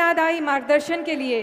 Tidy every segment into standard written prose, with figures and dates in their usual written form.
प्रेरणादायी मार्गदर्शन के लिए।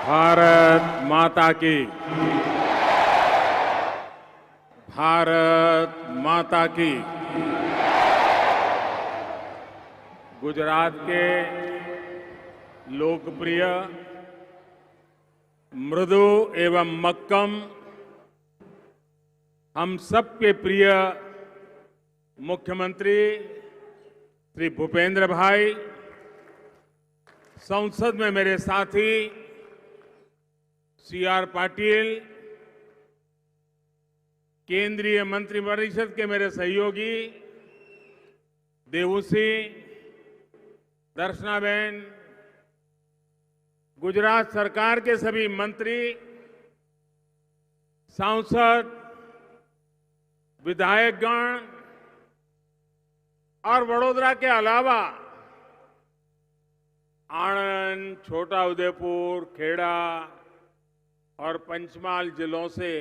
भारत माता की, भारत माता की। गुजरात के लोकप्रिय, मृदु एवं मक्कम, हम सबके प्रिय मुख्यमंत्री श्री भूपेंद्र भाई, संसद में मेरे साथी CR पाटिल, केंद्रीय मंत्रिपरिषद के मेरे सहयोगी देवूसी, दर्शनाबेन, गुजरात सरकार के सभी मंत्री, सांसद, विधायकगण और वडोदरा के अलावा आणंद, छोटा उदेपुर, खेड़ा और पंचमहाल जिलों से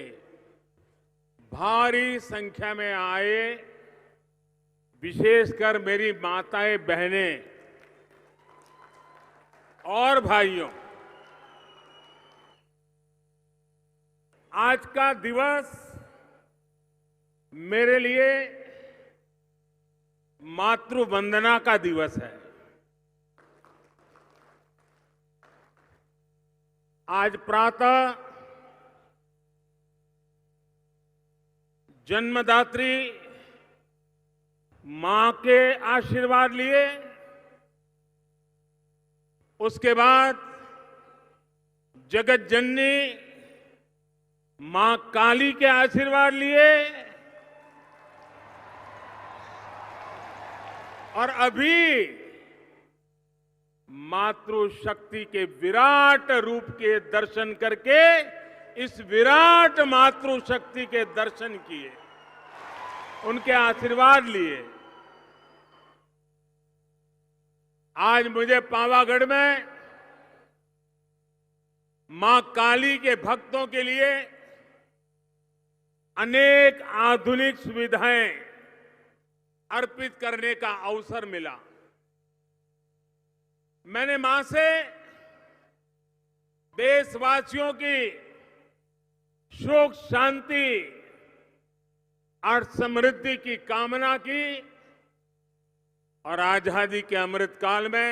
भारी संख्या में आए विशेषकर मेरी माताएं, बहनें और भाइयों, आज का दिवस मेरे लिए मातृ वंदना का दिवस है। आज प्रातः जन्मदात्री मां के आशीर्वाद लिए, उसके बाद जगत जननी मां काली के आशीर्वाद लिए और अभी मातृशक्ति के विराट रूप के दर्शन करके इस विराट मातृशक्ति के दर्शन किए, उनके आशीर्वाद लिए। आज मुझे पावागढ़ में मां काली के भक्तों के लिए अनेक आधुनिक सुविधाएं अर्पित करने का अवसर मिला। मैंने मां से देशवासियों की सुख, शांति और समृद्धि की कामना की और आजादी के अमृत काल में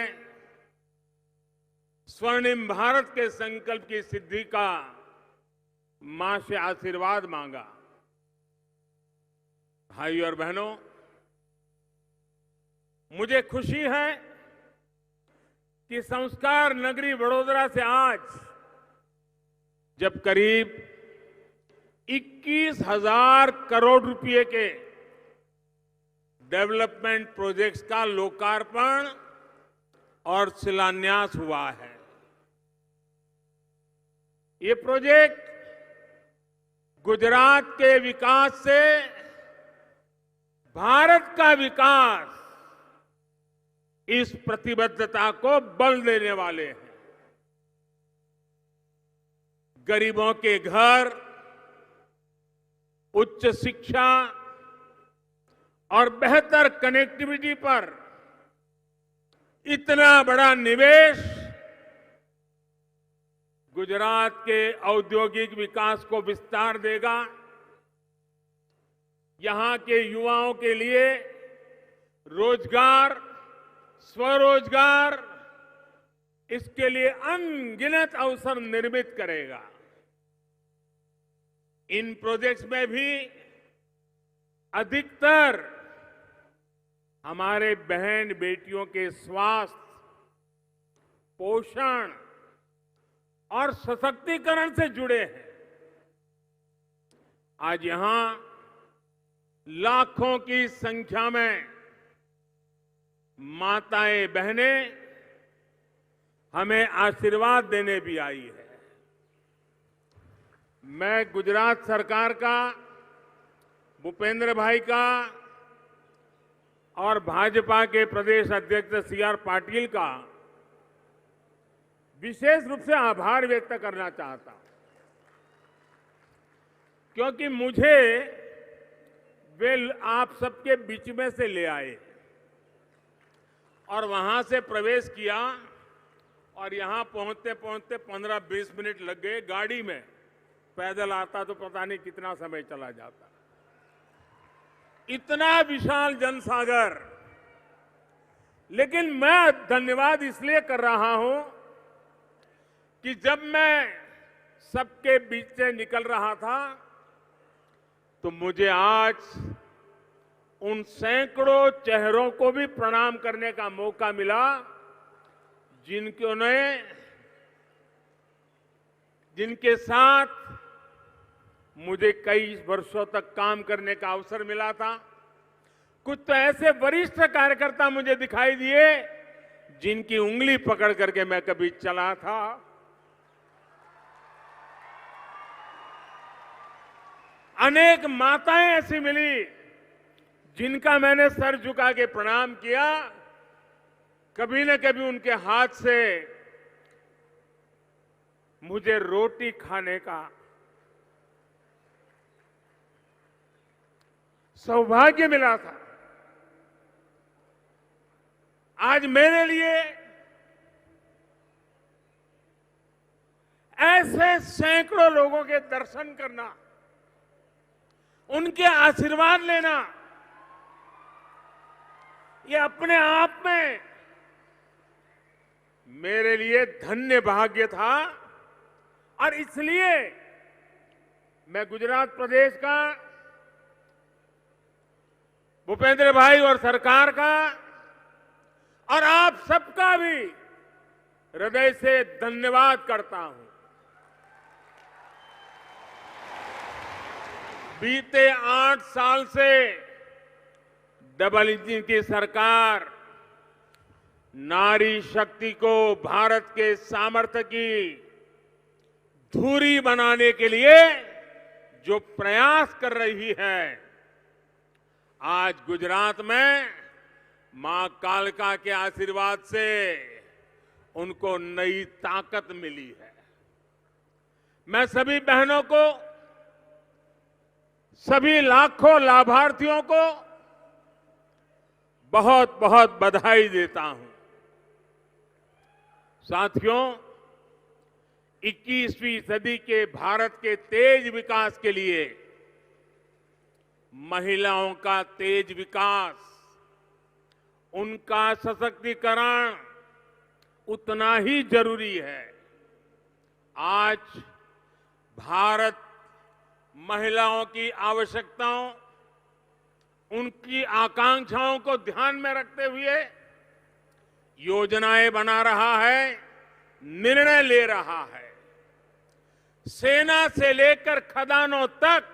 स्वर्णिम भारत के संकल्प की सिद्धि का मां से आशीर्वाद मांगा। भाई और बहनों, मुझे खुशी है कि संस्कार नगरी वडोदरा से आज जब करीब 21,000 करोड़ रुपए के डेवलपमेंट प्रोजेक्ट्स का लोकार्पण और शिलान्यास हुआ है। ये प्रोजेक्ट गुजरात के विकास से भारत का विकास, इस प्रतिबद्धता को बल देने वाले हैं। गरीबों के घर, उच्च शिक्षा और बेहतर कनेक्टिविटी पर इतना बड़ा निवेश गुजरात के औद्योगिक विकास को विस्तार देगा। यहां के युवाओं के लिए रोजगार, स्वरोजगार, इसके लिए अनगिनत अवसर निर्मित करेगा। इन प्रोजेक्ट्स में भी अधिकतर हमारे बहन बेटियों के स्वास्थ्य, पोषण और सशक्तिकरण से जुड़े हैं। आज यहां लाखों की संख्या में माताएं बहनें हमें आशीर्वाद देने भी आई है। मैं गुजरात सरकार का, भूपेंद्र भाई का और भाजपा के प्रदेश अध्यक्ष CR पाटिल का विशेष रूप से आभार व्यक्त करना चाहता हूं, क्योंकि मुझे वे आप सबके बीच में से ले आए और वहां से प्रवेश किया और यहां पहुंचते पहुंचते 15-20 मिनट लग गए। गाड़ी में पैदल आता तो पता नहीं कितना समय चला जाता। इतना विशाल जनसागर। लेकिन मैं धन्यवाद इसलिए कर रहा हूं कि जब मैं सबके बीच से निकल रहा था तो मुझे आज उन सैकड़ों चेहरों को भी प्रणाम करने का मौका मिला जिनके साथ मुझे कई वर्षों तक काम करने का अवसर मिला था। कुछ तो ऐसे वरिष्ठ कार्यकर्ता मुझे दिखाई दिए जिनकी उंगली पकड़ करके मैं कभी चला था। अनेक माताएं ऐसी मिली जिनका मैंने सर झुका के प्रणाम किया। कभी न कभी उनके हाथ से मुझे रोटी खाने का सौभाग्य मिला था। आज मेरे लिए ऐसे सैकड़ों लोगों के दर्शन करना, उनके आशीर्वाद लेना, ये अपने आप में मेरे लिए धन्य भाग्य था। और इसलिए मैं गुजरात प्रदेश का, भूपेंद्र भाई और सरकार का और आप सबका भी हृदय से धन्यवाद करता हूं। बीते 8 साल से डबल इंजन की सरकार नारी शक्ति को भारत के सामर्थ्य की धुरी बनाने के लिए जो प्रयास कर रही है, आज गुजरात में मां कालका के आशीर्वाद से उनको नई ताकत मिली है। मैं सभी बहनों को, सभी लाखों लाभार्थियों को बहुत बहुत बधाई देता हूं। साथियों, 21वीं सदी के भारत के तेज विकास के लिए महिलाओं का तेज विकास, उनका सशक्तिकरण उतना ही जरूरी है। आज भारत महिलाओं की आवश्यकताओं, उनकी आकांक्षाओं को ध्यान में रखते हुए योजनाएं बना रहा है, निर्णय ले रहा है। सेना से लेकर खदानों तक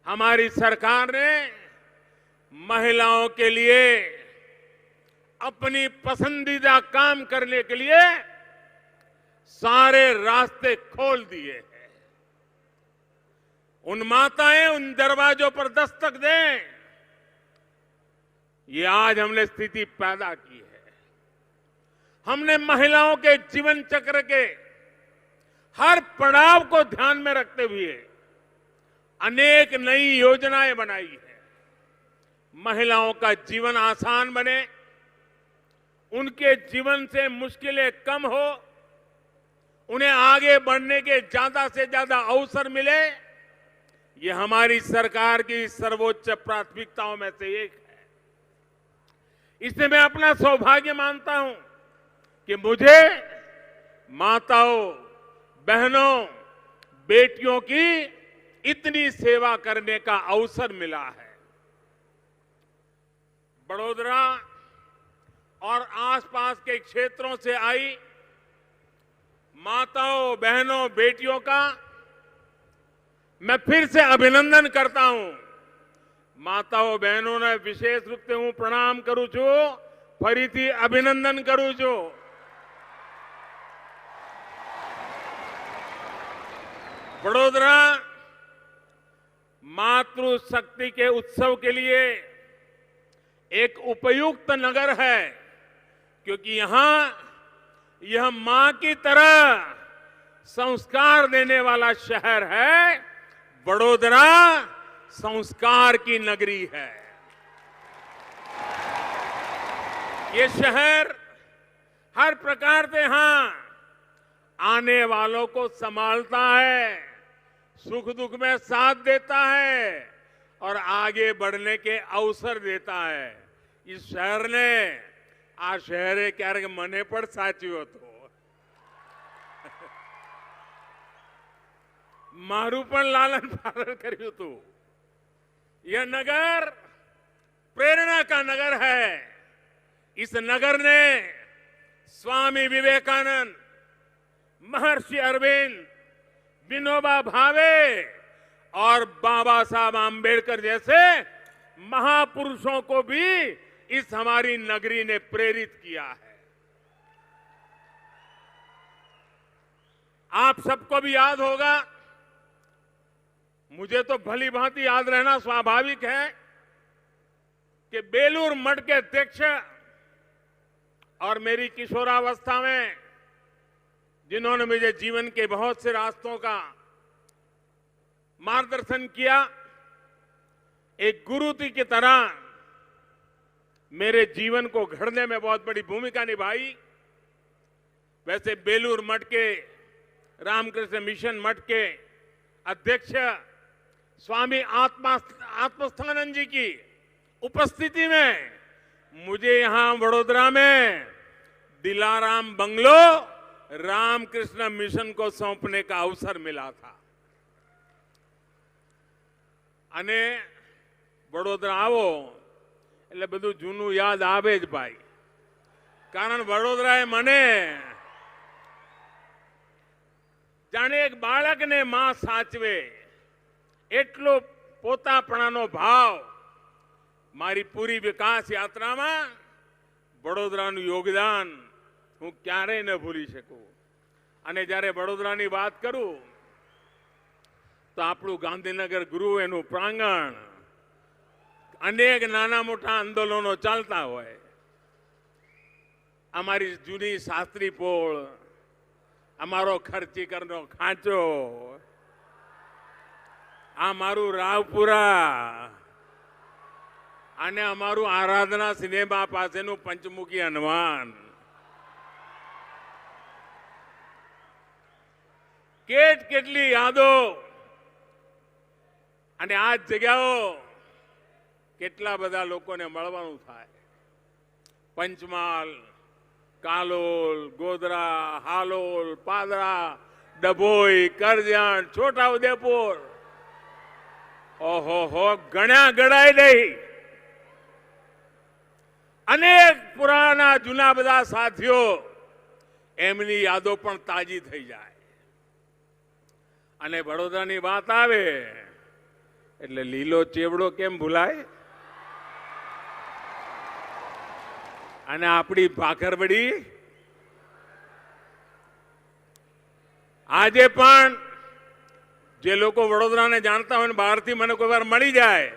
हमारी सरकार ने महिलाओं के लिए अपनी पसंदीदा काम करने के लिए सारे रास्ते खोल दिए हैं। उन माताएं उन दरवाजों पर दस्तक दें, ये आज हमने स्थिति पैदा की है। हमने महिलाओं के जीवन चक्र के हर पड़ाव को ध्यान में रखते हुए अनेक नई योजनाएं बनाई है। महिलाओं का जीवन आसान बने, उनके जीवन से मुश्किलें कम हो, उन्हें आगे बढ़ने के ज्यादा से ज्यादा अवसर मिले, ये हमारी सरकार की सर्वोच्च प्राथमिकताओं में से एक है। इससे मैं अपना सौभाग्य मानता हूं कि मुझे माताओं, बहनों, बेटियों की इतनी सेवा करने का अवसर मिला है। बड़ौदा और आसपास के क्षेत्रों से आई माताओं, बहनों, बेटियों का मैं फिर से अभिनंदन करता हूं। माताओं, बहनों ने विशेष रूप से हूं प्रणाम करूं छू ફરીથી અભિનંદન કરું છું. वडोदरा मातृशक्ति के उत्सव के लिए एक उपयुक्त नगर है, क्योंकि यहां यह मां की तरह संस्कार देने वाला शहर है. वडोदरा संस्कार की नगरी है. ये शहर हर प्रकार से यहां आने वालों को संभालता है, सुख दुख में साथ देता है और आगे बढ़ने के अवसर देता है. इस शहर ने आ शहरे क्यारेक मने पर साच्યું હતું. मारू पण लालन पालन કર્યું હતું. यह नगर प्रेरणा का नगर है. इस नगर ने स्वामी विवेकानंद, महर्षि अरविंद, विनोबा भावे और बाबा साहब आंबेडकर जैसे महापुरुषों को भी इस हमारी नगरी ने प्रेरित किया है. आप सबको भी याद होगा, मुझे तो भली भांति याद रहना स्वाभाविक है, कि बेलूर मठ के अध्यक्ष और मेरी किशोरावस्था में जिन्होंने मुझे जीवन के बहुत से रास्तों का मार्गदर्शन किया, एक गुरु की तरह मेरे जीवन को घड़ने में बहुत बड़ी भूमिका निभाई. वैसे बेलूर मठ के रामकृष्ण मिशन मठ के अध्यक्ष स्वामी आत्मस्थानंद जी की उपस्थिति में मुझे यहां वडोदरा में दिलाराम बंगलो रामकृष्ण मिशन को सौंपने का अवसर मिला था. અને વડોદરા આવો એટલે બધું જૂનું યાદ આવે જ ભાઈ. કારણ વડોદરાએ મને જાણે એક બાળકને માં સાચવે એટલો પોતાપણાનો ભાવ મારી પૂરી વિકાસ યાત્રામાં વડોદરાનું યોગદાન હું ક્યારેય ન ભૂલી શકું. અને જ્યારે વડોદરાની વાત કરું તો આપણું ગાંધીનગર ગૃહ, એનું પ્રાંગણ, અનેક નાના મોટા આંદોલનો ચાલતા હોય. અમારી જૂની શાસ્ત્રી પોળ, અમારો ખર્ચીકરનો ખાંચો, આ મારું રાવપુરા અને અમારું આરાધના સિનેમા પાસેનું પંચમુખી હનુમાન. કેટલી યાદો અને આ જગ્યાઓ કેટલા બધા લોકોને મળવાનું થાય. પંચમહાલ, કાલોલ, ગોધરા, હાલોલ, પાદરા, ડભોઈ, કરજણ, છોટાઉદેપુર, ઓહો ગણ્યા ગણાય નહીં. અનેક પુરાના જૂના બધા સાથીઓ, એમની યાદો પણ તાજી થઈ જાય. અને વડોદરાની વાત આવે એટલે લીલો ચેવડો કેમ ભૂલાય, અને આપણી ભાખરવડી. આજે પણ જે લોકો વડોદરાને જાણતા હોય ને બહારથી મને કોઈ વાર મળી જાય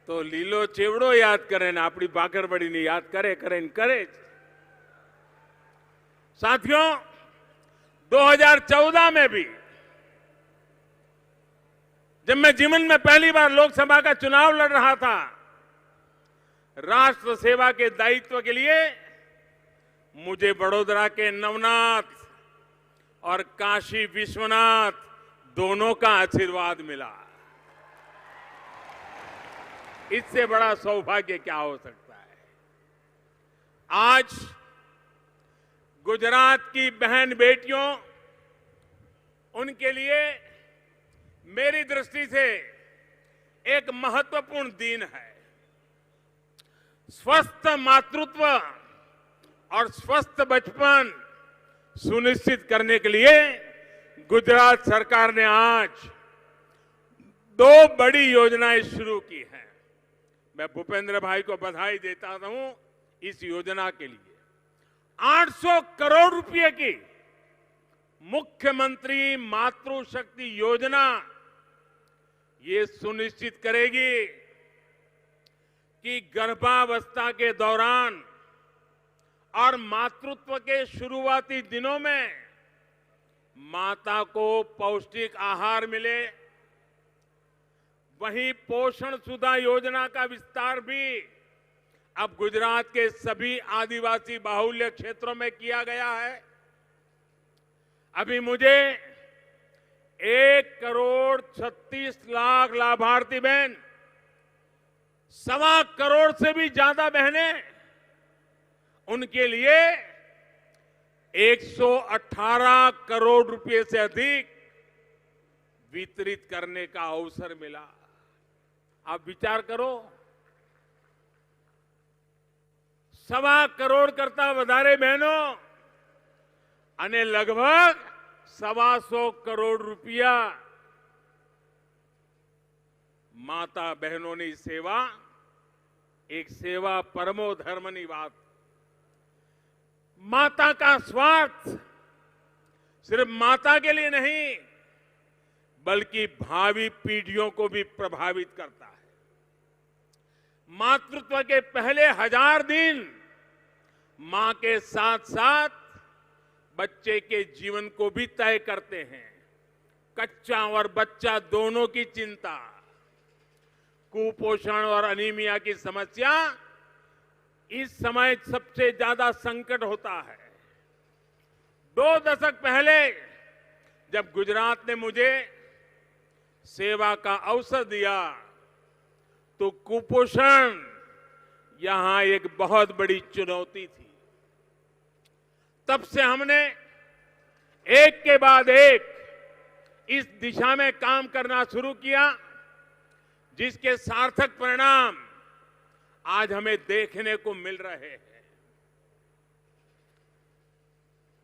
તો લીલો ચેવડો યાદ કરે ને આપણી ભાખરવડીને યાદ કરે જ. साथियों, 2014 में भी जब मैं जीवन में पहली बार लोकसभा का चुनाव लड़ रहा था, राष्ट्र सेवा के दायित्व के लिए मुझे वडोदरा के नवनाथ और काशी विश्वनाथ दोनों का आशीर्वाद मिला. इससे बड़ा सौभाग्य क्या हो सकता है. आज गुजरात की बहन बेटियों, उनके लिए मेरी दृष्टि से एक महत्वपूर्ण दिन है. स्वस्थ मातृत्व और स्वस्थ बचपन सुनिश्चित करने के लिए गुजरात सरकार ने आज 2 बड़ी योजनाएं शुरू की हैं. मैं भूपेंद्र भाई को बधाई देता हूं इस योजना के लिए 800 करोड़ रुपए की मुख्यमंत्री मातृशक्ति योजना ये सुनिश्चित करेगी कि गर्भावस्था के दौरान और मातृत्व के शुरुआती दिनों में माता को पौष्टिक आहार मिले। वहीं पोषण सुधा योजना का विस्तार भी अब गुजरात के सभी आदिवासी बाहुल्य क्षेत्रों में किया गया है। अभी मुझे 1,36,00,000 लाभार्थी बहन, 1.25 करोड़ से भी ज्यादा बहनें, उनके लिए 118 करोड़ रुपए से अधिक वितरित करने का अवसर मिला। आप विचार करो, 1.25 करोड़ करता વધારે બહેનો અને લગભગ 125 કરોડ રૂપિયા માતા બહેનોની સેવા, એક સેવા પરમો ધર્મની વાત। माता का स्वार्थ सिर्फ माता के लिए नहीं बल्कि भावी पीढ़ियों को भी प्रभावित करता है। मातृत्व के पहले 1000 दिन मां के साथ साथ बच्चे के जीवन को भी तय करते हैं। कच्चा और बच्चा दोनों की चिंता, कुपोषण और अनीमिया की समस्या इस समय सबसे ज्यादा संकट होता है। 2 दशक पहले जब गुजरात ने मुझे सेवा का अवसर दिया तो कुपोषण यहां एक बहुत बड़ी चुनौती थी। तब से हमने एक के बाद एक इस दिशा में काम करना शुरू किया, जिसके सार्थक परिणाम आज हमें देखने को मिल रहे हैं।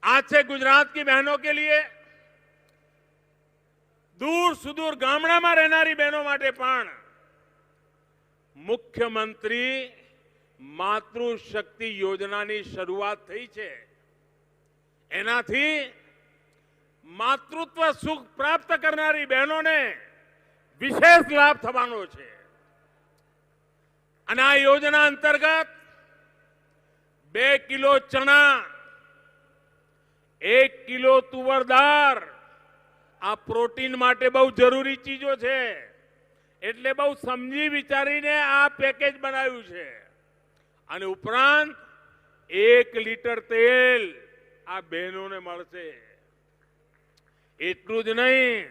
आज से गुजरात की बहनों के लिए दूर सुदूर ગામડામાં રહેનારી બહેનો માટે પણ મુખ્યમંત્રી માતૃશક્તિ યોજનાની શરૂઆત થઈ છે। એનાથી માતૃત્વ સુખ પ્રાપ્ત કરનારી બહેનોને વિશેષ લાભ થવાનો છે। અને આ યોજના અંતર્ગત 2 કિલો ચણા, 1 કિલો તુવર દાળ, આ પ્રોટીન માટે બહુ જરૂરી ચીજો છે, એટલે બહુ સમજી વિચારીને આ પેકેજ બનાવ્યું છે। અને ઉપરાંત 1 લીટર તેલ આ બહેનોને મળશે। એટલું જ નહીં,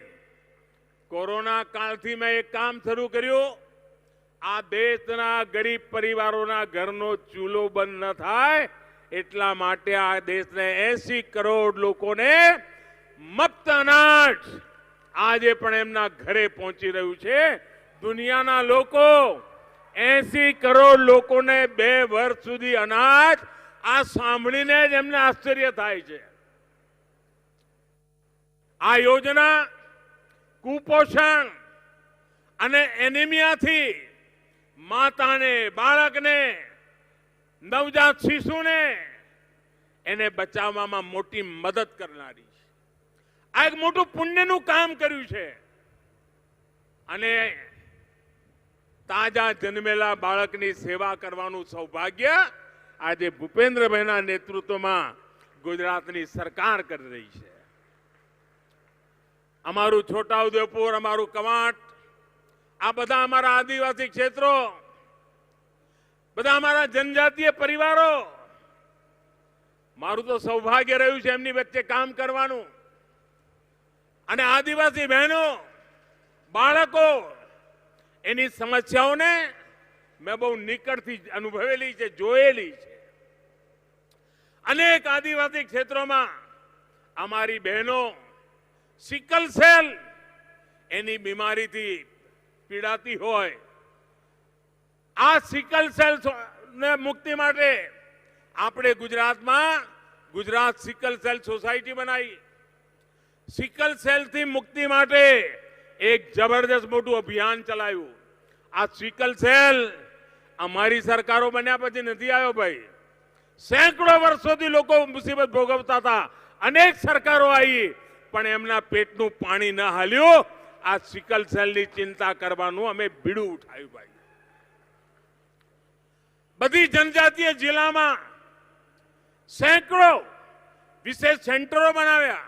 કોરોના કાળથી મેં એક કામ શરૂ કર્યું। આ દેશના ગરીબ પરિવારોના ઘરનો ચૂલો બંધ ન થાય એટલા માટે આ દેશને 80 કરોડ લોકોને મફત અનાજ આજે પણ એમના ઘરે પહોંચી રહ્યું છે। દુનિયાના લોકો 80 કરોડ લોકોને 2 વર્ષ સુધી અનાજ, આ સાંભળીને જ એમને આશ્ચર્ય થાય છે। આ યોજના કુપોષણ અને એનિમિયાથી માતાને, બાળકને, નવજાત શિશુને એને બચાવવામાં મોટી મદદ કરનારી છે। આ એક મોટું પુણ્યનું કામ કર્યું છે। અને તાજા જન્મેલા બાળકની સેવા કરવાનું સૌભાગ્ય આજે ભૂપેન્દ્રભાઈના નેતૃત્વમાં ગુજરાતની સરકાર કરી રહી છે। અમારું છોટાઉદેપુર, અમારું કવાંટ, આ બધા અમારા આદિવાસી ક્ષેત્રો, બધા અમારા જનજાતીય પરિવારો, મારું તો સૌભાગ્ય રહ્યું છે એમની વચ્ચે કામ કરવાનું। અને આદિવાસી બહેનો, બાળકો, એની સમસ્યાઓને મેં બહુ નિકટથી અનુભવેલી છે, જોયેલી છે। અનેક આદિવાસી ક્ષેત્રોમાં અમારી બહેનો સિકલ સેલ એની બીમારીથી પીડાતી હોય। આ સિકલ સેલ ને મુક્તિ માટે આપણે ગુજરાતમાં ગુજરાત સિકલ સેલ સોસાયટી બનાવી। સિકલ સેલથી મુક્તિ માટે એક જબરદસ્ત મોટું અભિયાન ચલાવ્યું। આ સિકલ સેલ અમારી સરકારો બન્યા પછી નથી આવ્યો ભાઈ, સેંકડો વર્ષોથી લોકો મુસીબત ભોગવતા હતા, અનેક સરકારો આવી પણ એમના પેટનું પાણી ન હાલ્યું. આ સિકલ સેલની ચિંતા કરવાનું અમે બીડું ઉઠાવ્યું ભાઈ. બધી જનજાતીય જિલ્લામાં સેંકડો વિશેષ સેન્ટરો બનાવ્યા.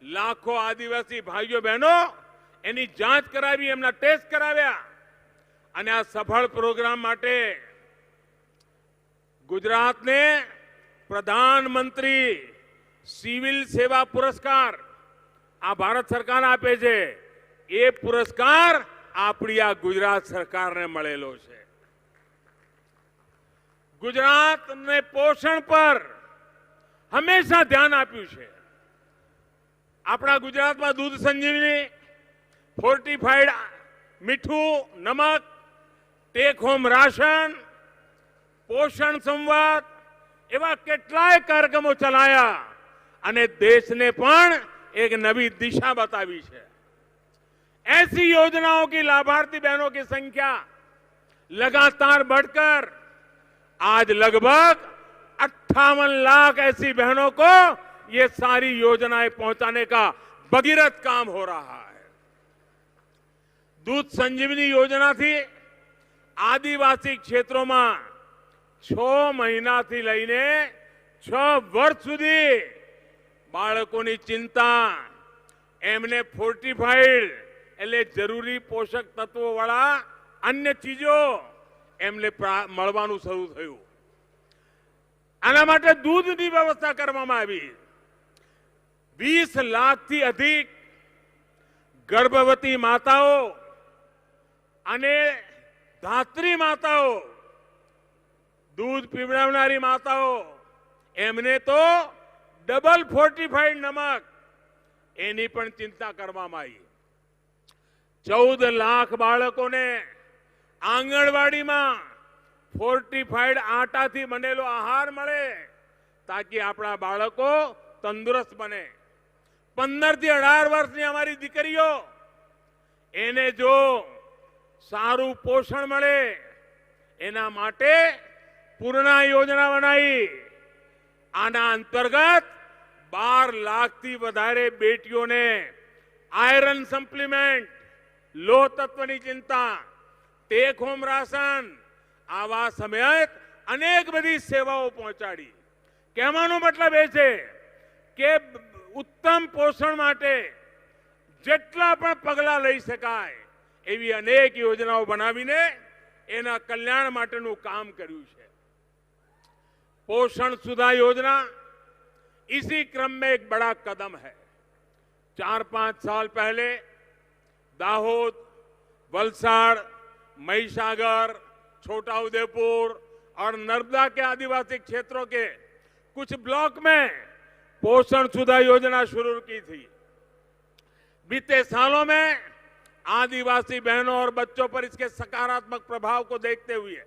લાખો આદિવાસી ભાઈઓ બહેનો એની જાંચ કરાવી, એમના ટેસ્ટ કરાવ્યા. અને આ સફળ પ્રોગ્રામ માટે ગુજરાતને પ્રધાનમંત્રી સિવિલ સેવા પુરસ્કાર આ ભારત સરકાર આપે છે. એ પુરસ્કાર આપણી આ ગુજરાત સરકારને મળેલો છે. ગુજરાતને પોષણ પર હંમેશા ધ્યાન આપ્યું છે. આપણા ગુજરાતમાં દૂધ સંજીવની, ફોર્ટિફાઈડ મીઠું, નમક, ટેક હોમ રાશન, પોષણ સંવાદ એવા કેટલાય કાર્યક્રમો ચલાયા અને દેશને પણ एक नवी दिशा बतावी है. ऐसी योजनाओं की लाभार्थी बहनों की संख्या लगातार बढ़कर आज लगभग 58 लाख ऐसी बहनों को ये सारी योजनाएं पहुंचाने का भगीरथ काम हो रहा है. दूध संजीवनी योजना थी आदिवासी क्षेत्रों में 6 महीना थी लईने 6 वर्ष सुधी बाळकोनी चिंता एमने फोर्टिफाइड એટલે જરૂરી પોષક તત્વો વાળા અન્ય ચીજો એમને મળવાનું શરૂ થયું. આના માટે દૂધની વ્યવસ્થા કરવામાં આવી. 20 લાખથી અધિક ગર્ભવતી માતાઓ અને ધાત્રી માતાઓ, દૂધ પીવડાવનારી માતાઓ એમને તો ડબલ ફોર્ટિફાઈડ નમક એની પણ ચિંતા કરવામાં આવી. 14 લાખ બાળકોને આંગણવાડીમાં ફોર્ટિફાઈડ આટાથી બનેલો આહાર મળે તાકી આપણા બાળકો તંદુરસ્ત બને. 15 થી 18 વર્ષની અમારી દીકરીઓ એને જો સારું પોષણ મળે એના માટે પૂર્ણા યોજના બનાવી. આના અંતર્ગત 12 લાખથી વધારે બેટીઓને આયરન સપ્લિમેન્ટ, લોહ તત્વની ચિંતા, ટેક હોમ રાશન આવા સમેત અનેક બધી સેવાઓ પહોંચાડી. કહેવાનો મતલબ એ છે કે ઉત્તમ પોષણ માટે જેટલા પણ પગલાં લઈ શકાય એવી અનેક યોજનાઓ બનાવીને એના કલ્યાણ માટેનું કામ કર્યું છે. पोषण सुधा योजना इसी क्रम में एक बड़ा कदम है. 4-5 साल पहले दाहोद, वलसाड़, महिसागर, छोटा उदेपुर और नर्मदा के आदिवासी क्षेत्रों के कुछ ब्लॉक में पोषण सुधा योजना शुरू की थी. बीते सालों में आदिवासी बहनों और बच्चों पर इसके सकारात्मक प्रभाव को देखते हुए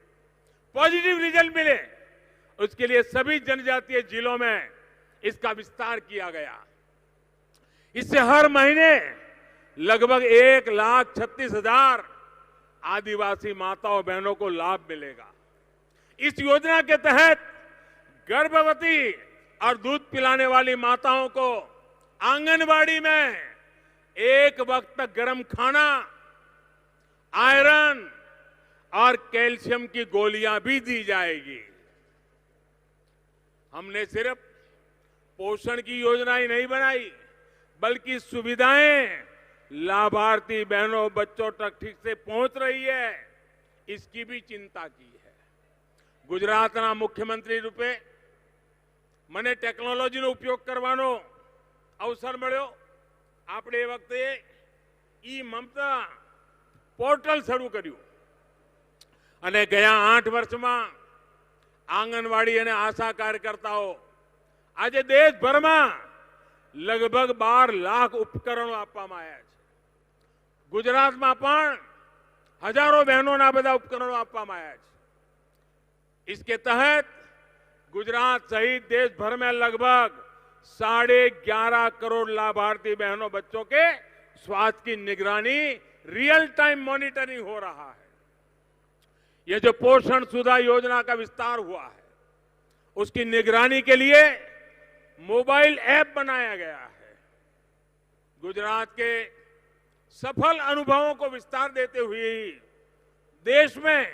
पॉजिटिव रिजल्ट मिले. उसके लिए सभी जनजातीय जिलों में इसका विस्तार किया गया. इससे हर महीने लगभग 1,36,000 आदिवासी माताओं बहनों को लाभ मिलेगा. इस योजना के तहत गर्भवती और दूध पिलाने वाली माताओं को आंगनबाड़ी में एक वक्त गर्म खाना, आयरन और कैल्शियम की गोलियां भी दी जाएगी. हमने सिर्फ पोषण की योजना ही नहीं बनाई बल्कि सुविधाएं लाभार्थी बहनों बच्चों तक ठीक से पहुंच रही है इसकी भी चिंता की है. गुजरातना मुख्यमंत्री रूपे મને ટેકનોલોજીનો ઉપયોગ કરવાનો અવસર મળ્યો. આપણે એ વખતે ઈ મમતા પોર્ટલ શરૂ કર્યું અને ગયા 8 વર્ષમાં आंगनवाड़ी અને आशा कार्यकर्ताओं આજે દેશભરમાં लगभग 12 लाख उपकरणों આપવામાં આવ્યા છે. ગુજરાતમાં પણ હજારો બહેનોના બધા ઉપકરણો આપવામાં આવ્યા છે. इसके तहत गुजरात सहित देश भर में लगभग 11.5 करोड़ लाभार्थी बहनों बच्चों के स्वास्थ्य की निगरानी रियल टाइम मॉनिटरिंग हो रहा है. ये जो पोषण सुधा योजना का विस्तार हुआ है उसकी निगरानी के लिए मोबाइल ऐप बनाया गया है। गुजरात के सफल अनुभवों को विस्तार देते हुए देश में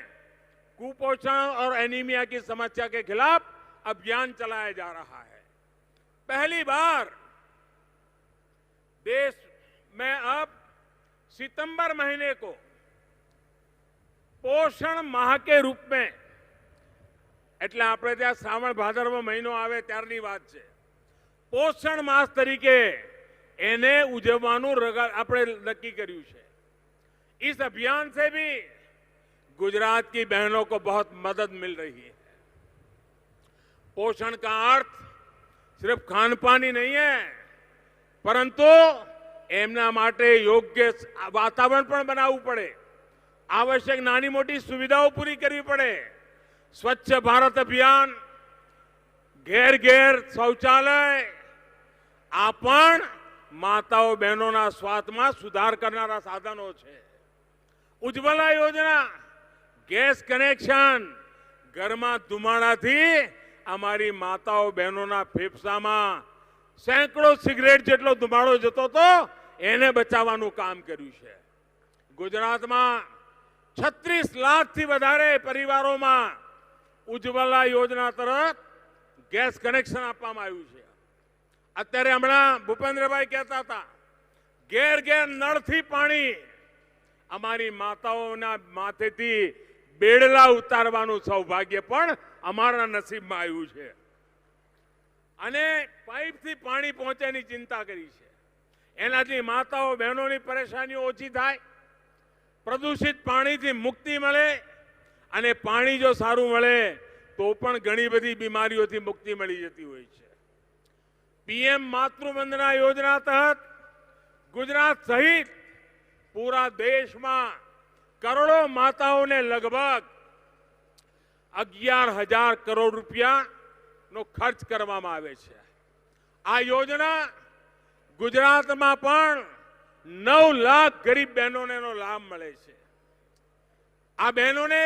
कुपोषण और एनीमिया की समस्या के खिलाफ अभियान चलाया जा रहा है। पहली बार देश में अब सितंबर महीने को पोषण माह के रूप में, એટલે આપણે ત્યાં શ્રાવણ ભાદરવો મહિનો આવે ત્યારની વાત છે, પોષણ માસ તરીકે એને ઉજવવાનું આપણે નક્કી કર્યું છે। इस अभियान से भी गुजरात की बहनों को बहुत मदद मिल रही है। पोषण का अर्थ सिर्फ खान पान ही नहीं है, परंतु एमना माटे योग्य वातावरण पण बनावવું પડે, आवश्यक नानी मोटी सुविधाओं पूरी करवी पड़े। स्वच्छ भारत अभियान, घेर घेर शौचालय आ पण माताओं बहनों स्वास्थ्य में सुधार करनारा साधनों छे। उज्ज्वला योजना, गैस कनेक्शन, घर में धुमाड़ा थी अमारी माताओं बहनों फेफसा में सैकड़ों सिगरेट जेटलो धुमाड़ो जतो तो एने बचाववानुं काम कर्युं छे। गुजरात में 36 लाख थी वधारे परिवारों में उज्ज्वला योजना तरफ गैस कनेक्शन आपवामां आव्युं छे। अत्यारे हमणां भूपेन्द्रभाई कहता था, घेर घेर नळ थी पाणी अमारी माताओना माथेथी बेड़ला उतारवानुं सौभाग्य पण अमारा नसीबमां आव्युं छे। अने पाइपथी पाणी पहोंचेनी चिंता करी छे। एनाथी माताओ बहनोनी परेशानीओ ओછી थाय, प्रदूषित पाणीथी मुक्ति मळे अने पाणी जो सारूं मळे तो पण घणी बधी बीमारीओथी मुक्ति मळी जती होय छे। पीएम मातृवंदना योजना तहत गुजरात सहित पूरा देश में करोड़ों माताओं ने लगभग 11,000 करोड़ रुपया नो खर्च करवामां आवे छे। आ योजना गुजरात में पण 9 लाख गरीब बहनों ने लाभ मळे छे। आ बहनों ने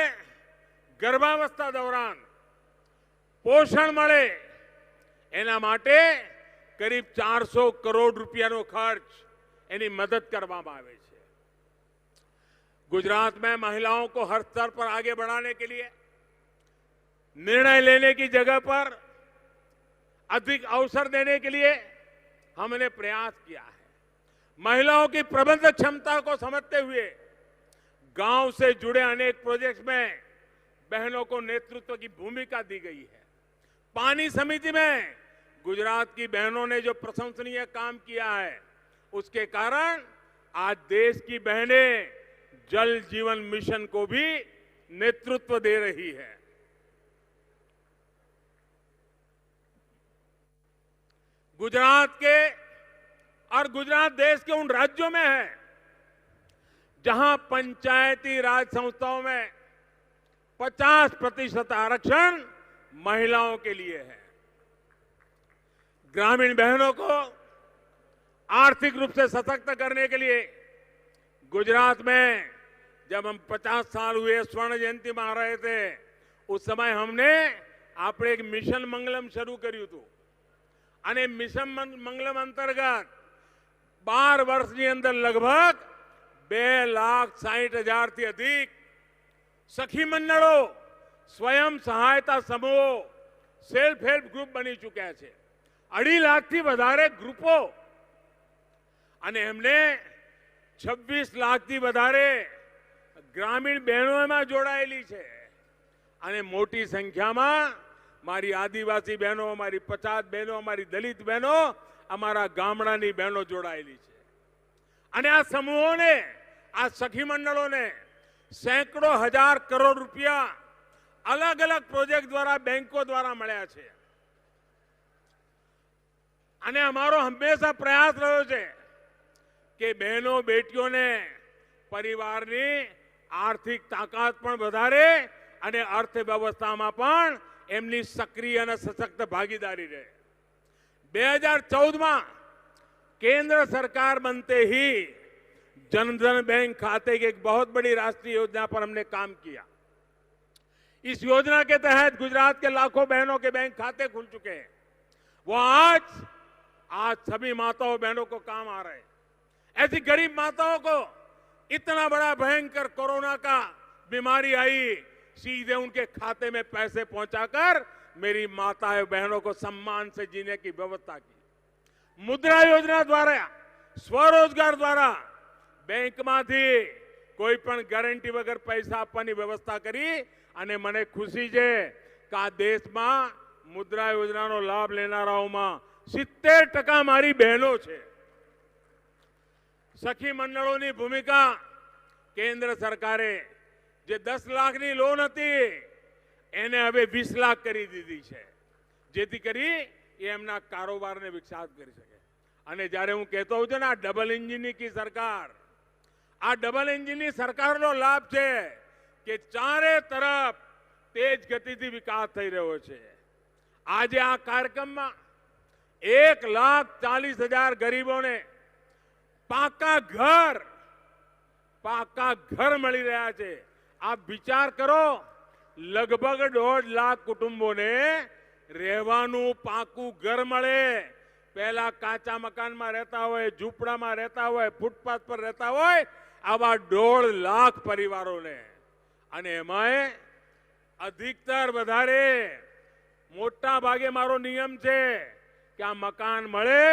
गर्भावस्था दौरान पोषण मळे एना माटे करीब 400 करोड़ रुपयानो खर्च एनी मदद करवामां आवे छे। गुजरात में महिलाओं को हर स्तर पर आगे बढ़ाने के लिए निर्णय लेने की जगह पर अधिक अवसर देने के लिए हमने प्रयास किया है। महिलाओं की प्रबंधन क्षमता को समझते हुए गांव से जुड़े अनेक प्रोजेक्ट्स में बहनों को नेतृत्व की भूमिका दी गई है। पानी समिति में गुजरात की बहनों ने जो प्रशंसनीय काम किया है, उसके कारण आज देश की बहनें जल जीवन मिशन को भी नेतृत्व दे रही है। गुजरात के और गुजरात देश के उन राज्यों में है जहां पंचायती राज संस्थाओं में 50% आरक्षण महिलाओं के लिए है। ग्रामीण बहनों को आर्थिक रूप से सशक्त करने के लिए गुजरात में जब हम 50 साल हुए स्वर्ण जयंती में आ रहे थे, उस समय हमने आप एक मिशन मंगलम शुरू કર્યું હતું અને મિશન મંગલમ અંતર્ગત 12 વર્ષની અંદર લગભગ 2,60,000 થી अधिक सखी मंडलों, स्वयं सहायता समूहो, सेल्फ हेल्प ग्रुप बनी चुक्या है। 2.5 लाख थी वधारे ग्रुपो अने हमने 26 लाख थी वधारे ग्रामीण बहनों में जोड़ायेली है। अने मोटी संख्या में मारी आदिवासी बहनों, मारी पछात बहनों, मारी दलित बहनों, अमारा गामडानी बहनों जोड़ायेली है। अने आ समूहों ने, आ सखी मंडलों ने सैकड़ों हजार करोड़ रुपया अलग अलग प्रोजेक्ट द्वारा बैंकों द्वारा मळ्या छे। अने अमारो हमेशा प्रयास रह्यो छे के बहनों बेटीओं ने परिवारनी आर्थिक ताकत पण वधारे अने अर्थव्यवस्थामां पण एमनी सक्रिय अने सशक्त भागीदारी रहे। 2014 में केंद्र सरकार बनते ही जनधन बैंक खाते की एक बहुत बड़ी राष्ट्रीय योजना पर हमने काम किया। इस योजना के तहत गुजरात के लाखों बहनों के बैंक खाते खुल चुके हैं। वो आज सभी माताओं बहनों को काम आ रहे हैं। ऐसी गरीब माताओं को इतना बड़ा भयंकर कोरोना का बीमारी आई, सीधे उनके खाते में पैसे पहुंचाकर मेरी माताएं बहनों को सम्मान से जीने की व्यवस्था की। मुद्रा योजना द्वारा, स्वरोजगार द्वारा બેંકમાંથી કોઈ પણ ગેરંટી વગર પૈસા આપવાની વ્યવસ્થા કરી અને મને ખુશી છે કે આ દેશમાં મુદ્રા યોજનાનો લાભ લેનારાઓમાં 70% મારી બહેનો છે। સખી મંડળોની ભૂમિકા કેન્દ્ર સરકારે જે 10 લાખની લોન હતી એને હવે 20 લાખ કરી દીધી છે, જેથી કરી એ એમના કારોબારને વિકસાત કરી શકે। અને જ્યારે હું કહેતો હોઉં છું ને, આ ડબલ એન્જિનની કી સરકાર, આ ડબલ એન્જિનની સરકારનો લાભ છે કે ચારે તરફ તેજ ગતિથી વિકાસ થઈ રહ્યો છે। આજે આ કાર્યક્રમમાં 1,40,000 ગરીબોને પાકા ઘર મળી રહ્યા છે। આપ વિચાર કરો, લગભગ 1.5 લાખ કુટુંબોને રહેવાનું પાકું ઘર મળે। પહેલા કાચા મકાનમાં રહેતા હોય, ઝૂંપડામાં રહેતા હોય, ફૂટપાથ પર રહેતા હોય, આવા 1.5 લાખ પરિવારોને, અને એમાંય અધિકતર વધારે મોટા ભાગે મારો નિયમ છે કે આ મકાન મળે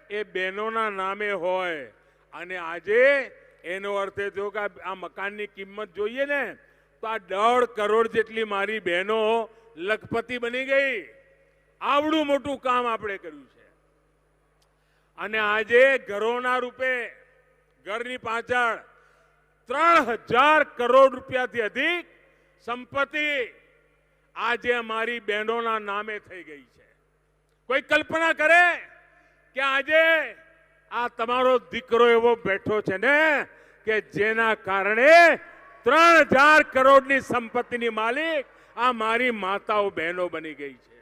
એ બહેનોના નામે હોય। અને આજે એનો અર્થ એ થયો કે આ મકાનની કિંમત જોઈએ ને તો આ 1.5 કરોડ જેટલી મારી બહેનો લખપતિ બની ગઈ। આવડું મોટું કામ આપણે કર્યું છે। અને આજે ઘરોના રૂપે ઘરની પાછળ 3,000 કરોડ રૂપિયાથી अधिक સંપત્તિ આજે અમારી બહેનોના નામે થઈ ગઈ છે। કોઈ કલ્પના કરે કે આજે આ તમારો દીકરો એવો બેઠો છે ને કે જેના કારણે 3,000 કરોડની સંપત્તિની માલિક આ મારી માતાઓ બહેનો બની ગઈ છે।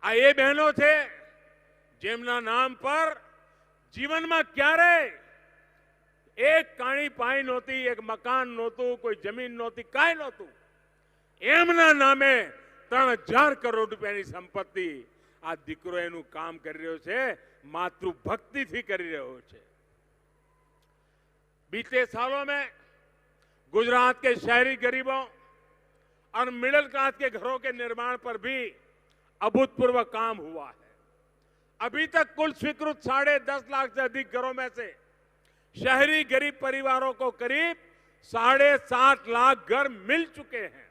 આ એ બહેનો છે જેમના નામ પર જીવનમાં ક્યારે એક કાણી પાઈ નહોતી, એક મકાન નહોતું, કોઈ જમીન નહોતી, કાંઈ નહોતું। એમના નામે 3,000 કરોડ રૂપિયાની સંપત્તિ આ દીકરો એનું કામ કરી રહ્યો છે, માતૃભક્તિથી કરી રહ્યો છે। बीते सालों में गुजरात के शहरी गरीबों और मिडिल क्लास के घरों के निर्माण पर भी अभूतपूर्व काम हुआ है। अभी तक कुल स्वीकृत 10.5 लाख से अधिक घरों में से शहरी गरीब परिवारों को करीब 7.5 लाख घर मिल चुके हैं।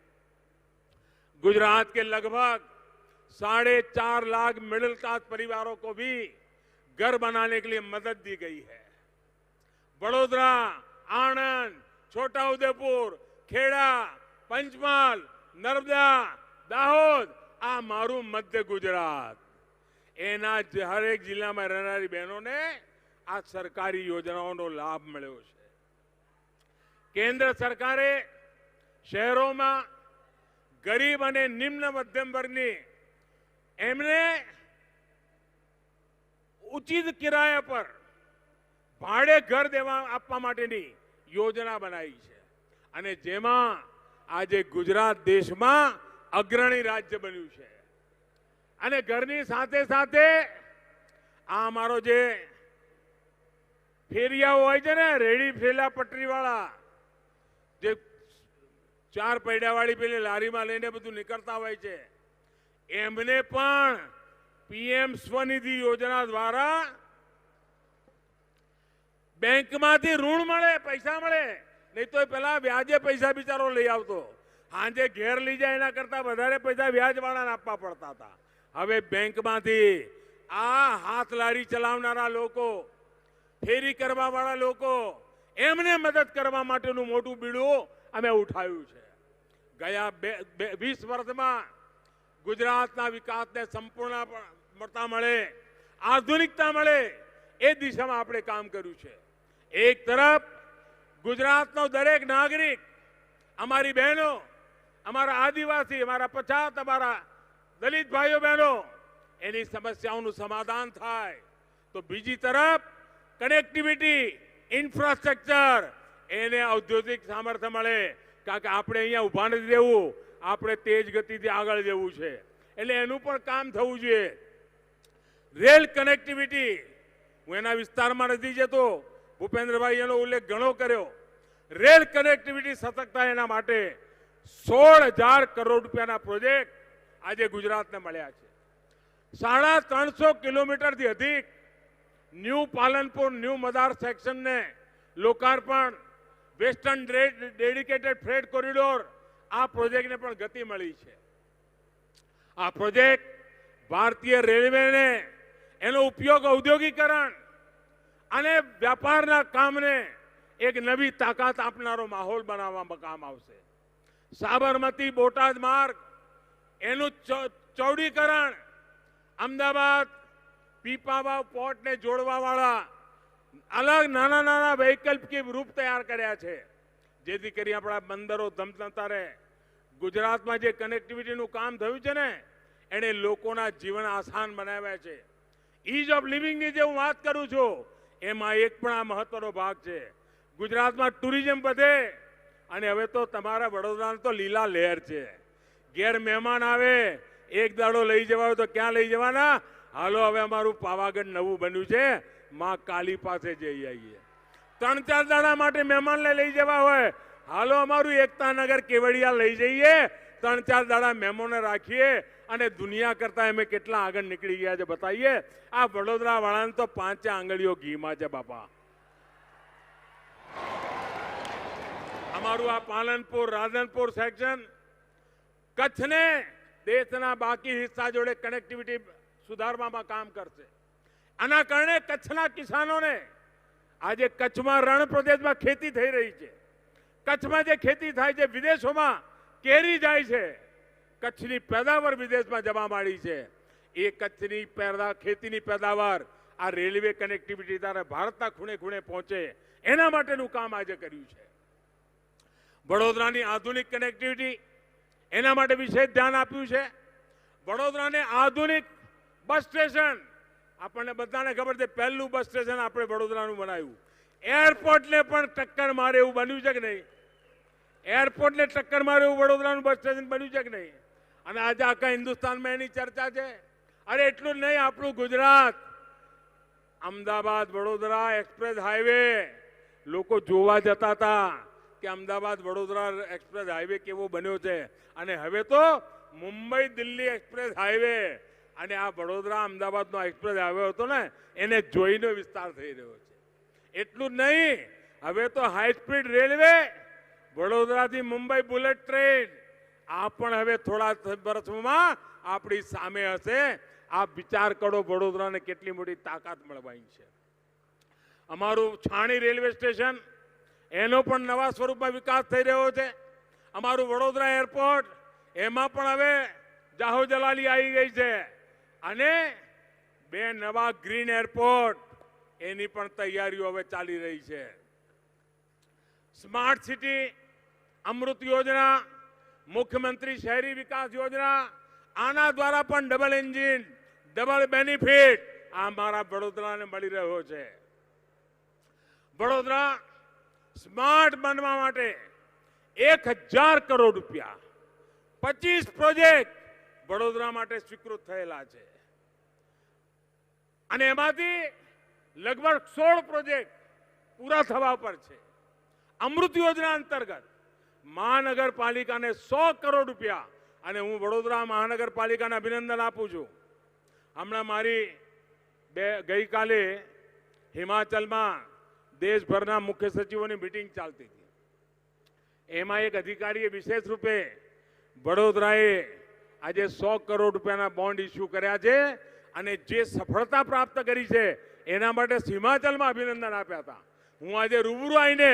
गुजरात के लगभग 4.5 लाख मिडिल क्लास परिवारों को भी घर बनाने के लिए मदद दी गई है। वडोदरा, आणंद, छोटा उदेपुर, खेड़ा, पंचमहाल, नर्मदा, दाहोद, आ मारू मध्य गुजरात, एना हर एक जिला में रहनारी बहनों ने आ सरकारी योजनाओं लाभ मळ्यो छे। केंद्र सरकारे शहरों में गरीब और निम्न मध्यम वर्गनी एमने उचित किराया पर भाड़े घर देवा आपवा माटेनी योजना बनाई है। अने जेमा आजे गुजरात देश में अग्रणी राज्य बन्यु छे। अने घरनी साथे साथे आ मारो जे फेरिया होय छे ने, रेडी ठेला पटरी वाला जे 4 पैड़ा वाली पेली लारी में लईने बधुं निकळता होय छे, एमने पण पीएम स्वनिधि योजना द्वारा बैंक मांथी ऋण मळे, पैसा मळे, नहीं तो पेला व्याजे पैसा बिचारो लई आवतो, हांजे घेर लई जाय एना करता वधारे पैसा व्याज वाळाने आपवा पड़ता था। हवे बैंक मांथी आ हाथ लारी चलावनारा लोको, फेरी करवा वाळा लोको, एमने मदद करवा माटेनुं मोटुं बीडું अमे उठाव्युं छे। गया 20 वर्षमां गुजरातना विकासने संपूर्णता मळे, आधुनिकता मळे, ए दिशामां आपणे काम कर्युं छे। एक तरफ गुजरातनो दरेक नागरिक, अमारी बहनों, अमारा आदिवासी, अमारा पछात, अमारा दलित भाईओ बहनों, एनी समस्याओं समाधान थाय, तो बीजी तरफ कनेक्टिविटी, इंफ्रास्ट्रक्चर, एने औद्योगिक सामर्थ्य मळे, કારણ કે આપણે અહીંયા ઊભા નથી રહેવું, આપણે તેજ ગતિથી આગળ જવું છે. એટલે એનું પણ કામ થવું જોઈએ. રેલ કનેક્ટિવિટી, હું એના વિસ્તારમાં નથી જતો, ભૂપેન્દ્રભાઈ એનો ઉલ્લેખ ઘણો કર્યો. રેલ કનેક્ટિવિટી સતત થાય એના માટે 16,000 કરોડ રૂપિયાના પ્રોજેક્ટ આજે ગુજરાતને મળ્યા છે. 350 કિલોમીટરથી અધિક ન્યૂ પાલનપુર ન્યૂ મદાર સેક્શનને લોકાર્પણ, વેસ્ટર્ન ડેડિકેટેડ ફ્રેટ કોરિડોર, આ પ્રોજેક્ટને પણ ગતિ મળી છે. આ પ્રોજેક્ટ ભારતીય રેલવેને એનો ઉપયોગ ઔદ્યોગિકરણ અને વ્યાપારના કામને એક નવી તાકાત આપનારો માહોલ બનાવવામાં કામ આવશે. સાબરમતી બોટાદ માર્ગ, એનું ચૌડીકરણ, અમદાવાદ પીપાવાવ પોર્ટને જોડવા વાળા અલગ નાના નાના વૈકલ્પિક રૂપ તૈયાર કર્યા છે, જેથી કરી આપણા બંદરો ધમધમતા રહે. ગુજરાતમાં જે કનેક્ટિવિટીનું કામ થયું છે ને, એને લોકોના જીવન આસાન બનાવ્યા છે. ઇઝ ઓફ લિવિંગની જે હું વાત કરું છું, એમાં એક પણ આ મહત્વનો ભાગ છે. ગુજરાતમાં ટુરિઝમ વધે, અને હવે તો તમારા વડોદરાની તો લીલા લહેર છે. ઘેર મહેમાન આવે, એક દાડો લઈ જવા હોય તો ક્યાં લઈ જવાના? હાલો હવે અમારું પાવાગઢ નવું બન્યું છે, માં કાલી પાસે જઈ આવીએ. 3-4 દાડા માટે મહેમાનને લઈ જવા હોય, હાલો અમારું એકતાનગર કેવડિયા લઈ જઈએ, 3-4 દાડા મહેમાનો રાખીએ, અને દુનિયા કરતા અમે કેટલા આગળ નીકળી ગયા છે બતાવીએ. આ વડોદરા વાળાને તો 5 આંગળીઓ ઘીમાં છે બાપા. અમારું આ પાલનપુર રાધનપુર સેક્શન કચ્છને દેશના બાકી હિસ્સા જોડે કનેક્ટિવિટી સુધારવામાં કામ કરશે. આના કારણે કચ્છના કિસાનોને આજે કચ્છમાં રણ પ્રદેશમાં ખેતી થઈ રહી છે. કચ્છમાં જે ખેતી થાય છે, વિદેશોમાં કેરી જાય છે, કચ્છની પેદાવાર વિદેશમાં જવા માંડી છે. એ કચ્છની ખેતીની પેદાવાર આ રેલવે કનેક્ટિવિટી દ્વારા ભારતના ખૂણે ખૂણે પહોંચે, એના માટેનું કામ આજે કર્યું છે. વડોદરાની આધુનિક કનેક્ટિવિટી, એના માટે વિશેષ ધ્યાન આપ્યું છે. વડોદરાને આધુનિક બસ સ્ટેશન, આપણને બધાને ખબર છે પહેલું બસ સ્ટેશન આપણે વડોદરાનું બનાવ્યું. એરપોર્ટને પણ ટક્કર મારે એવું બન્યું છે કે નહીં? એરપોર્ટને ટક્કર મારે એવું વડોદરાનું બસ સ્ટેશન બન્યું છે કે નહીં? અને આજે આખા હિન્દુસ્તાનમાં એની ચર્ચા છે. અરે એટલું જ નહીં, આપણું ગુજરાત અમદાવાદ વડોદરા એક્સપ્રેસ હાઈવે લોકો જોવા જતા હતા કે અમદાવાદ વડોદરા એક્સપ્રેસ હાઈવે કેવો બન્યો છે. અને હવે તો મુંબઈ દિલ્હી એક્સપ્રેસ હાઈવે અને આ વડોદરા અમદાવાદનો એક્સપ્રેસ હાઈવે હતો ને, એને જોઈને વિસ્તાર થઈ રહ્યો છે. એટલું જ નહીં, હવે તો હાઈ સ્પીડ રેલવે, વડોદરાથી મુંબઈ બુલેટ ટ્રેન, આ પણ હવે થોડા વર્ષોમાં આપણી સામે હશે. આ વિચાર કરો વડોદરાને કેટલી મોટી તાકાત મળવાની છે. અમારું છાણી રેલવે સ્ટેશન, એનો પણ નવા સ્વરૂપમાં વિકાસ થઈ રહ્યો છે. અમારું વડોદરા એરપોર્ટ, એમાં પણ હવે જાહો જલાલી આવી ગઈ છે. અને 2 નવા ગ્રીન એરપોર્ટ, એની પણ તૈયારીઓ હવે ચાલી રહી છે. સ્માર્ટ સિટી અમૃત યોજના, મુખ્યમંત્રી શહેરી વિકાસ યોજના, આના દ્વારા પણ ડબલ એન્જિન, ડબલ બેનિફિટ આ મારા વડોદરાને મળી રહ્યો છે. વડોદરા સ્માર્ટ બનવા માટે 1,000 કરોડ રૂપિયા, 25 પ્રોજેક્ટ વડોદરા માટે સ્વીકૃત થયેલા છે. અને એમાંથી લગભગ 16 પ્રોજેક્ટ પૂરા થવા પર છે. અમૃત યોજના અંતર્ગત મહાનગરપાલિકાને 100 કરોડ રૂપિયા, અને હું વડોદરા મહાનગરપાલિકાને અભિનંદન આપું છું. હમણાં મારી ગઈકાલે હિમાચલમાં દેશભરના મુખ્ય સચિવોની મીટિંગ ચાલતી હતી. એમાં એક અધિકારીએ વિશેષ રૂપે વડોદરાએ આજે 100 કરોડ રૂપિયાના બોન્ડ ઇસ્યુ કર્યા છે, અને જે સફળતા પ્રાપ્ત કરી છે એના માટે હિમાચલમાં અભિનંદન આપ્યા હતા. હું આજે રૂબરૂ આવીને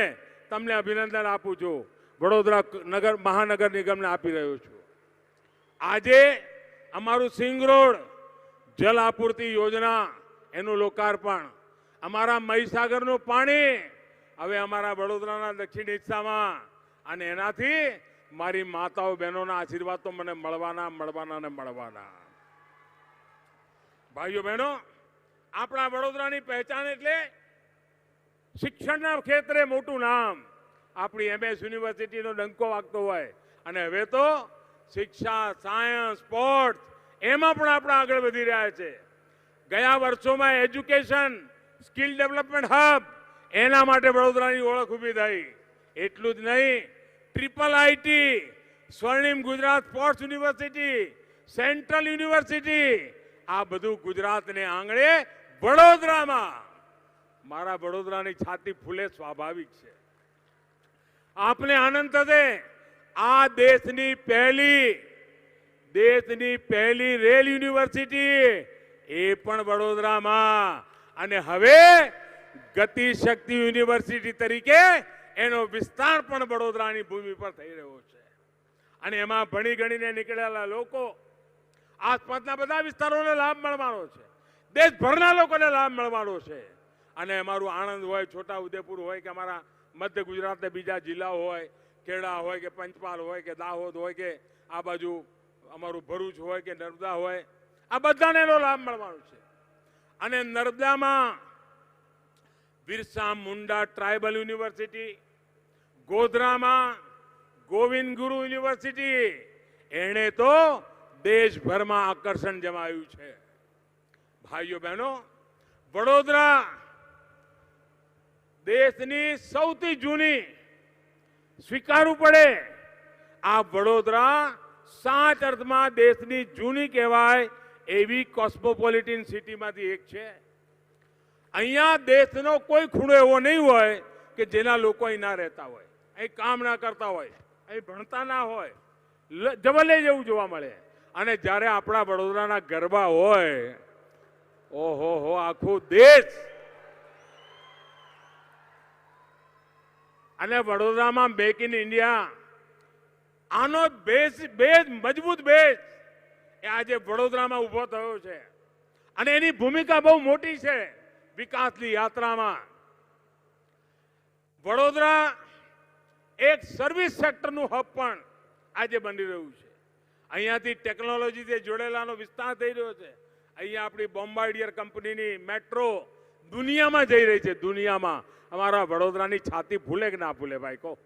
તમને અભિનંદન આપું છું. વડોદરા મહાનગર નિગમને આપી રહ્યો છું. આજે અમારું સિંગ રોડ જલ આપૂર્તિ યોજના, એનું લોકાર્પણ, અમારા મહીસાગરનું પાણી હવે અમારા વડોદરાના દક્ષિણ હિસ્સામાં, અને એનાથી મારી માતાઓ બહેનોના આશીર્વાદ તો મને મળવાના. ભાઈઓ બહેનો, આપણા વડોદરાની પહેચાન એટલે શિક્ષણના ક્ષેત્રે મોટું નામ, આપણી MS યુનિવર્સિટીનો ડંકો વાગતો હોય અને હવે તો શિક્ષા, સાયન્સ, સ્પોર્ટ્સ એમાં પણ આપણે આગળ વધી રહ્યા છે. ગયા વર્ષોમાં એજ્યુકેશન સ્કિલ ડેવલપમેન્ટ હબ એના માટે વડોદરાની ઓળખ ઊભી થઈ. એટલું જ નહીં, triple IT, Swarnim Gujarat sports university, central university, આ બધું ગુજરાતને આંગણે વડોદરામાં. મારા વડોદરાની છાતી ફૂલે સ્વાભાવિક છે. આપને આનંદ થશે, આ દેશની પહેલી રેલ યુનિવર્સિટી એ પણ વડોદરામાં, અને હવે ગતિશક્તિ યુનિવર્સિટી તરીકે એનો વિસ્તાર પણ વડોદરાની ભૂમિ પર થઈ રહ્યો છે. અને એમાં ભણી ગણીને નીકળેલા લોકો આસપાસના બધા વિસ્તારોને લાભ મળવાનો છે, દેશભરના લોકોને લાભ મળવાનો છે. અને અમારું આણંદ હોય, છોટા ઉદેપુર હોય કે અમારા મધ્ય ગુજરાતના બીજા જિલ્લાઓ હોય, ખેડા હોય કે પંચમહાલ હોય કે દાહોદ હોય કે આ બાજુ અમારું ભરૂચ હોય કે નર્મદા હોય, આ બધાને એનો લાભ મળવાનો છે. અને નર્મદામાં બિરસા મુંડા ટ્રાઇબલ યુનિવર્સિટી, ગોધરામાં ગોવિંદ ગુરુ યુનિવર્સિટી, એણે તો દેશભરમાં આકર્ષણ જમાવ્યું છે. ભાઈઓ બહેનો, વડોદરા દેશની સૌથી જૂની, સ્વીકારવું પડે, આ વડોદરા સાચ અર્થમાં દેશની જૂની કહેવાય એવી કોસ્મોપોલિટન સિટીમાંથી એક છે. અહીંયા દેશનો કોઈ ખૂણો એવો નહીં હોય કે જેના લોકો અહીં ના રહેતા હોય, અહીં કામ ના કરતા હોય, અહીં ભણતા ના હોય, જવલે જેવું જોવા મળે. અને જ્યારે આપણા વડોદરાના ગરબા હોય, ઓહો, આખું દેશ. અને વડોદરામાં મેક ઇન ઇન્ડિયા, આનો બેઝ મજબૂત બેઝ એ આજે વડોદરામાં ઉભો થયો છે. અને એની ભૂમિકા બહુ મોટી છે વિકાસની યાત્રામાં. વડોદરા એક સર્વિસ સેક્ટરનું હબ પણ આજે બની રહ્યું છે. અહીંયાથી ટેકનોલોજીથી જોડેલાનો વિસ્તાર થઈ રહ્યો છે. અહીંયા આપણી બોમ્બાર્ડિયર કંપનીની મેટ્રો દુનિયામાં જઈ રહી છે. દુનિયામાં અમારા વડોદરાની છાતી ફૂલે કે ના ફૂલે ભાઈ કહો?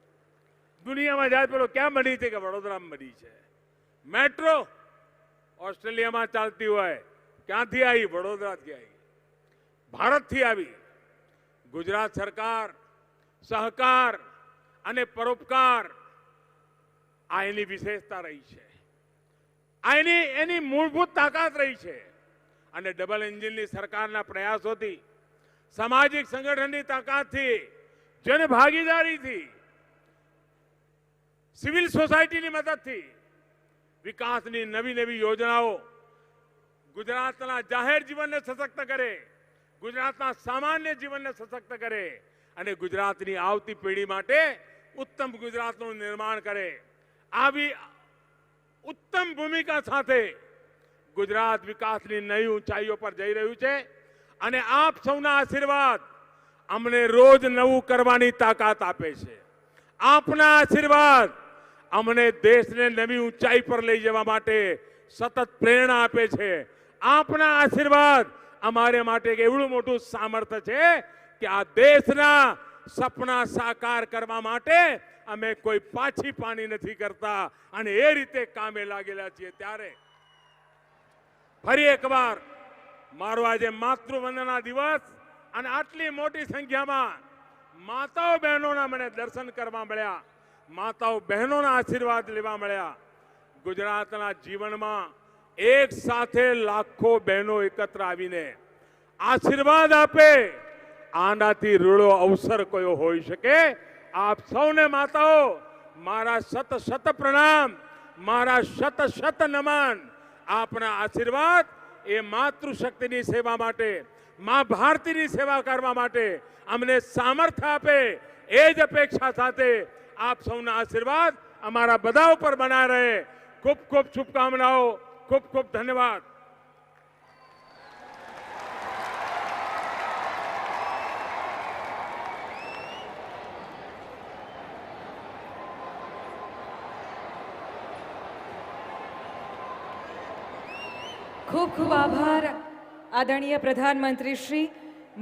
દુનિયામાં જાય પેલો ક્યાં બની છે કે વડોદરામાં બની છે. મેટ્રો ઓસ્ટ્રેલિયામાં ચાલતી હોય, ક્યાંથી આવી? વડોદરાથી આવી, ભારતથી આવી. ગુજરાત સરકાર સહકાર અને પરોપકાર આ એની વિશેષતા રહી છે, આ એની મૂળભૂત તાકાત રહી છે. અને ડબલ એન્જિનની સરકારના પ્રયાસોથી, સામાજિક સંગઠનની તાકાતથી, જનભાગીદારીથી, સિવિલ સોસાયટીની મદદથી વિકાસની નવી યોજનાઓ ગુજરાતના જાહેર જીવનને સશક્ત કરે, ગુજરાતના સામાન્ય જીવનને સશક્ત કરે અને ગુજરાતની આવતી પેઢી માટે ઉત્તમ ગુજરાતનું નિર્માણ કરે. આવી ઉત્તમ ભૂમિકા સાથે ગુજરાત વિકાસની નવી ઊંચાઈઓ પર જઈ રહ્યું છે. અને આપ સૌના આશીર્વાદ અમને રોજ નવું કરવાની તાકાત આપે છે. આપના આશીર્વાદ અમને દેશને નવી ઊંચાઈ પર લઈ જવા માટે સતત પ્રેરણા આપે છે. આપના આશીર્વાદ અમારે માટે એક એવડું મોટું સામર્થ્ય છે કે આ દેશના સપના સાકાર કરવા માટે અમે કોઈ પાછી પાની નથી કરતા અને એ રીતે કામે લાગેલા છીએ. ત્યારે ફરી એકવાર મારો આજે માતૃવંદના દિવસ અને આટલી મોટી સંખ્યામાં માતાઓ બહેનોના મને દર્શન કરવા મળ્યા, માતાઓ બહેનોના આશીર્વાદ લેવા મળ્યા. ગુજરાતના જીવનમાં એક સાથે લાખો બહેનો એકત્ર આવીને આશીર્વાદ આપે, આનાથી રૂડો અવસર કયો હોઈ શકે? આપ સૌને માતાઓ મારા શત પ્રણામ, મારા શત નમન. આપના આશીર્વાદ એ માતૃશક્તિની સેવા માટે, મા ભારતીની સેવા કરવા માટે અમને સામર્થ્ય આપે. એ જ અપેક્ષા સાથે આપ સૌના આશીર્વાદ અમારા બધા ઉપર બના રહે. ખૂબ ખૂબ શુભકામનાઓ, ખૂબ ખૂબ ધન્યવાદ. ખૂબ ખૂબ આભાર આદરણીય પ્રધાનમંત્રી શ્રી.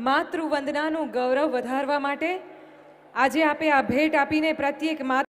માતૃવંદનાનું ગૌરવ વધારવા માટે આજે આપે આ ભેટ આપીને પ્રત્યેક માતા